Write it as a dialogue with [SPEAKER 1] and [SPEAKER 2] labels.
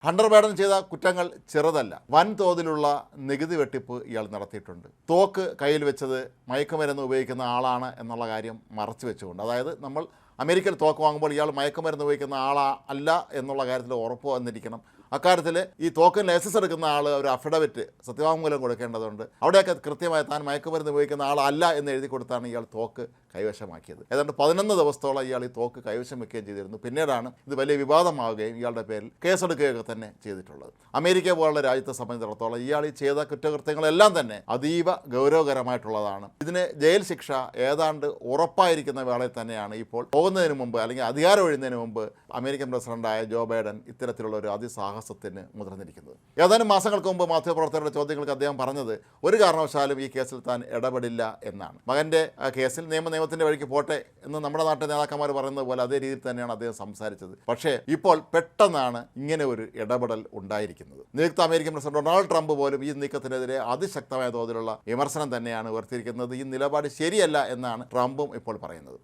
[SPEAKER 1] Hunter Biden ചെയ്ത കുറ്റങ്ങൾ ചെറുതല്ല. വൻതോതിലുള്ള നികുതി വെട്ടിപ്പ് ഇയാൾ നടത്തിയിട്ടുണ്ട്. തോക്ക് കയ്യിൽ വെച്ചത് മയക്കുമരുന്ന് ഉപയോഗിക്കുന്ന ആളാണ് എന്നുള്ള കാര്യം മറച്ചു വെച്ചുകൊണ്ട്, അതായത് നമ്മൾ അമേരിക്കയിൽ തോക്ക് വാങ്ങുമ്പോൾ ഇയാൾ മയക്കുമരുന്ന് ഉപയോഗിക്കുന്ന അല്ല എന്നുള്ള കാര്യത്തിൽ ഉറപ്പ് വന്നിരിക്കണം. അക്കാര്യത്തിൽ ഈ തോക്കിന് ലൈസൻസ് എടുക്കുന്ന ആൾ ഒരു അഫിഡവിറ്റ് സത്യവാങ്മൂലം കൊടുക്കേണ്ടതുണ്ട്. അവിടെയൊക്കെ കൃത്യമായി താൻ മയക്കുമരുന്ന് ഉപയോഗിക്കുന്ന ആളല്ല എന്ന് എഴുതി കൊടുത്താണ് ഇയാൾ തോക്ക് കൈവശമാക്കിയത്. ഏതാണ്ട് 11 ദിവസത്തോളം ഇയാൾ ഈ തോക്ക് കൈവശം വെക്കുകയും ചെയ്തിരുന്നു. പിന്നീടാണ് ഇത് വലിയ വിവാദമാവുകയും ഇയാളുടെ പേരിൽ കേസെടുക്കുകയൊക്കെ തന്നെ ചെയ്തിട്ടുള്ളത്. അമേരിക്ക പോലുള്ള രാജ്യത്തെ സംബന്ധിച്ചിടത്തോളം ഇയാൾ ഈ ചെയ്ത കുറ്റകൃത്യങ്ങളെല്ലാം തന്നെ അതീവ ഗൗരവകരമായിട്ടുള്ളതാണ്. ഇതിന് ജയിൽ ശിക്ഷ ഏതാണ്ട് ഉറപ്പായിരിക്കുന്ന വേളയിൽ തന്നെയാണ് ഇപ്പോൾ പോകുന്നതിന് മുമ്പ്, അല്ലെങ്കിൽ അധികാരം ഒഴിയുന്നതിന് മുമ്പ് അമേരിക്കൻ പ്രസിഡന്റായ ജോ ബൈഡൻ ഇത്തരത്തിലുള്ള ഒരു അതിസാഹസത്തിന് മുതിർന്നിരിക്കുന്നത്. ഏതാനും മാസങ്ങൾക്ക് മുമ്പ് മാധ്യമപ്രവർത്തകരുടെ ചോദ്യങ്ങൾക്ക് അദ്ദേഹം പറഞ്ഞത് ഒരു കാരണവശാലും ഈ കേസിൽ താൻ ഇടപെടില്ല എന്നാണ്. മകൻ്റെ കേസിൽ നിയമത്തിൻ്റെ വഴിക്ക് പോട്ടെ എന്ന് നമ്മുടെ നാട്ടിലെ നേതാക്കന്മാർ പറയുന്നത് പോലെ അതേ രീതിയിൽ തന്നെയാണ് അദ്ദേഹം സംസാരിച്ചത്. പക്ഷേ ഇപ്പോൾ പെട്ടെന്നാണ് ഇങ്ങനെ ഒരു ഇടപെടൽ ഉണ്ടായിരിക്കുന്നത്. നിയുക്ത അമേരിക്കൻ പ്രസിഡന്റ് ഡൊണാൾഡ് ട്രംപ് പോലും ഈ നീക്കത്തിനെതിരെ അതിശക്തമായ തോതിലുള്ള വിമർശനം തന്നെയാണ് ഉയർത്തിയിരിക്കുന്നത്. ഈ നിലപാട് ശരിയല്ല എന്നാണ് ട്രംപും ഇപ്പോൾ പറയുന്നത്.